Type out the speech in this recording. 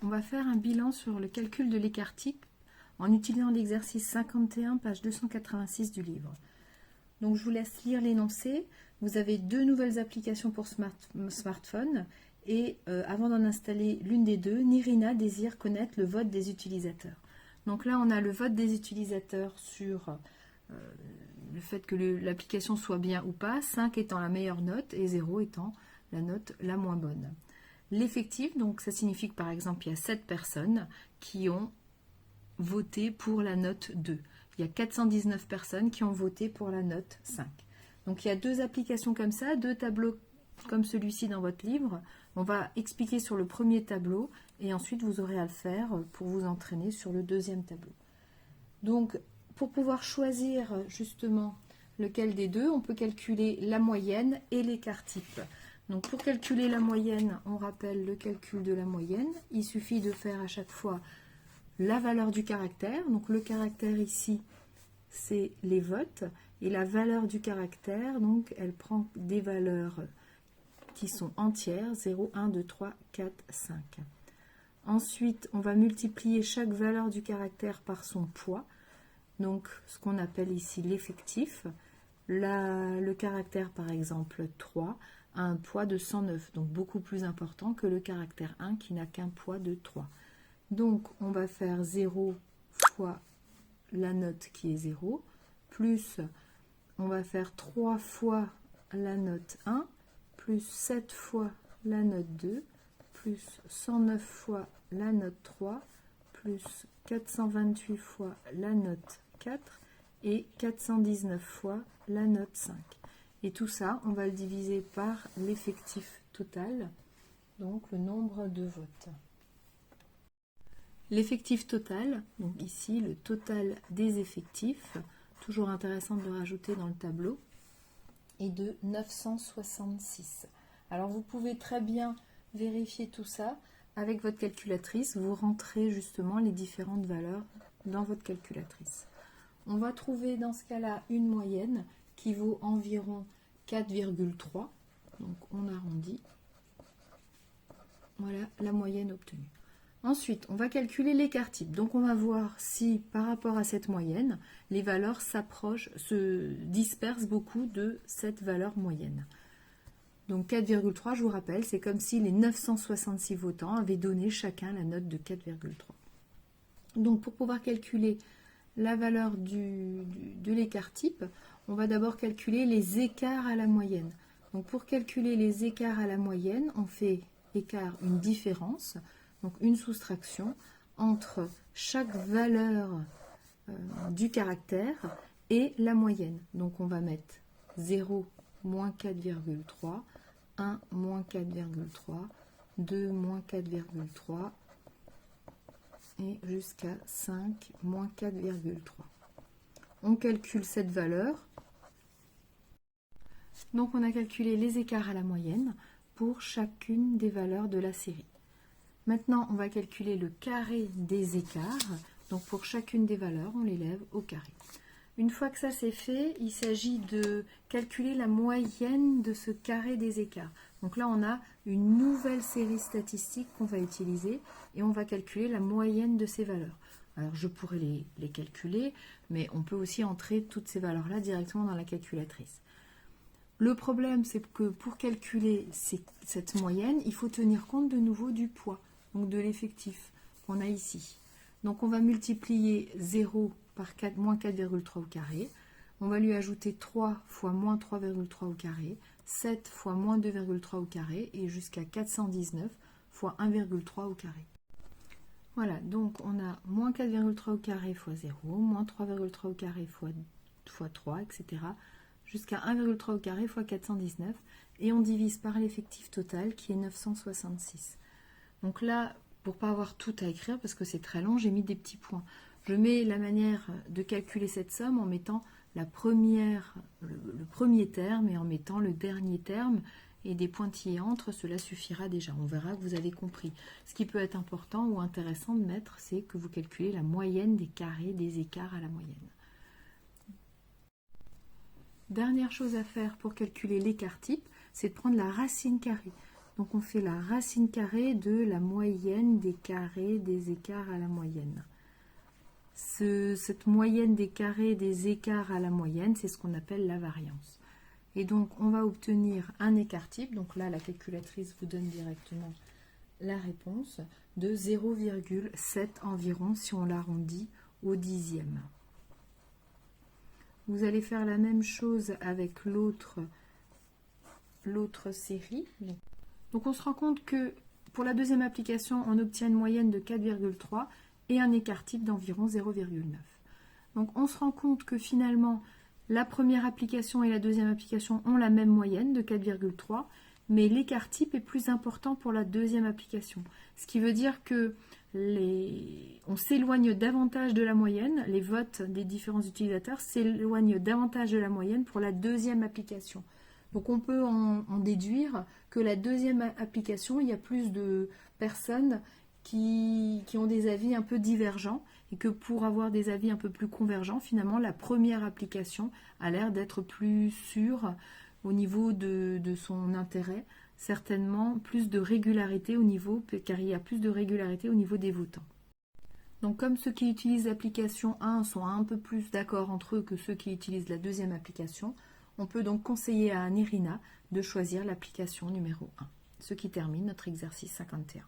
on va faire un bilan sur le calcul de l'écart type en utilisant l'exercice 51, page 286 du livre. Donc je vous laisse lire l'énoncé. Vous avez deux nouvelles applications pour smartphone et avant d'en installer l'une des deux, Nirina désire connaître le vote des utilisateurs. Donc là, on a le vote des utilisateurs sur le fait que l'application soit bien ou pas, 5 étant la meilleure note et 0 étant la note la moins bonne. L'effectif, donc ça signifie que par exemple, il y a 7 personnes qui ont voté pour la note 2. Il y a 419 personnes qui ont voté pour la note 5. Donc il y a deux applications comme ça, deux tableaux comme celui-ci dans votre livre. On va expliquer sur le premier tableau et ensuite vous aurez à le faire pour vous entraîner sur le deuxième tableau. Donc pour pouvoir choisir justement lequel des deux, on peut calculer la moyenne et l'écart type. Donc pour calculer la moyenne, on rappelle le calcul de la moyenne. Il suffit de faire à chaque fois la valeur du caractère. Donc le caractère ici, c'est les votes. Et la valeur du caractère, donc elle prend des valeurs qui sont entières, 0, 1, 2, 3, 4, 5. Ensuite, on va multiplier chaque valeur du caractère par son poids. Donc ce qu'on appelle ici l'effectif. Le caractère, par exemple, 3, a un poids de 109, donc beaucoup plus important que le caractère 1 qui n'a qu'un poids de 3. Donc on va faire 0 fois la note qui est 0, plus on va faire 3 fois la note 1, plus 7 fois la note 2, plus 109 fois la note 3, plus 428 fois la note 4 et 419 fois la note 5. Et tout ça, on va le diviser par l'effectif total, donc le nombre de votes. L'effectif total, donc ici le total des effectifs, toujours intéressant de le rajouter dans le tableau, est de 966. Alors vous pouvez très bien vérifier tout ça avec votre calculatrice, vous rentrez justement les différentes valeurs dans votre calculatrice. On va trouver dans ce cas-là une moyenne qui vaut environ 4,3. Donc on arrondit. Voilà la moyenne obtenue. Ensuite, on va calculer l'écart type. Donc on va voir si par rapport à cette moyenne, les valeurs se dispersent beaucoup de cette valeur moyenne. Donc 4,3, je vous rappelle, c'est comme si les 966 votants avaient donné chacun la note de 4,3. Donc pour pouvoir calculer la valeur de l'écart type, on va d'abord calculer les écarts à la moyenne. Donc pour calculer les écarts à la moyenne, on fait écart une différence, donc une soustraction entre chaque valeur du caractère et la moyenne. Donc on va mettre 0 moins 4,3, 1 moins 4,3, 2 moins 4,3, et jusqu'à 5 moins 4,3. On calcule cette valeur. Donc on a calculé les écarts à la moyenne pour chacune des valeurs de la série. Maintenant, on va calculer le carré des écarts. Donc pour chacune des valeurs, on l'élève au carré. Une fois que ça c'est fait, il s'agit de calculer la moyenne de ce carré des écarts. Donc là, on a une nouvelle série statistique qu'on va utiliser et on va calculer la moyenne de ces valeurs. Alors je pourrais les calculer, mais on peut aussi entrer toutes ces valeurs-là directement dans la calculatrice. Le problème, c'est que pour calculer cette moyenne, il faut tenir compte de nouveau du poids, donc de l'effectif qu'on a ici. Donc on va multiplier 0 par 4, moins 4,3 au carré. On va lui ajouter 3 fois moins 3,3 au carré, 7 fois moins 2,3 au carré et jusqu'à 419 fois 1,3 au carré. Voilà, donc on a moins 4,3 au carré fois 0, moins 3,3 au carré fois 3, etc. jusqu'à 1,3 au carré fois 419 et on divise par l'effectif total qui est 966. Donc là, pour ne pas avoir tout à écrire parce que c'est très long, j'ai mis des petits points. Je mets la manière de calculer cette somme en mettant le premier terme et en mettant le dernier terme et des pointillés entre, cela suffira déjà. On verra que vous avez compris. Ce qui peut être important ou intéressant de mettre, c'est que vous calculez la moyenne des carrés des écarts à la moyenne. Dernière chose à faire pour calculer l'écart type, c'est de prendre la racine carrée. Donc on fait la racine carrée de la moyenne des carrés des écarts à la moyenne. Cette moyenne des carrés des écarts à la moyenne, c'est ce qu'on appelle la variance. Et donc on va obtenir un écart type, donc là la calculatrice vous donne directement la réponse, de 0,7 environ si on l'arrondit au dixième. Vous allez faire la même chose avec l'autre série. Donc on se rend compte que pour la deuxième application, on obtient une moyenne de 4,3 et un écart type d'environ 0,9. Donc on se rend compte que finalement, la première application et la deuxième application ont la même moyenne de 4,3, mais l'écart type est plus important pour la deuxième application. Ce qui veut dire que on s'éloigne davantage de la moyenne, les votes des différents utilisateurs s'éloignent davantage de la moyenne pour la deuxième application. Donc on peut en déduire que la deuxième application, il y a plus de personnes qui ont des avis un peu divergents et que pour avoir des avis un peu plus convergents, finalement la première application a l'air d'être plus sûre au niveau de son intérêt, certainement plus de régularité au niveau, car il y a plus de régularité au niveau des votants. Donc comme ceux qui utilisent l'application 1 sont un peu plus d'accord entre eux que ceux qui utilisent la deuxième application, on peut donc conseiller à Nerina de choisir l'application numéro 1, ce qui termine notre exercice 51.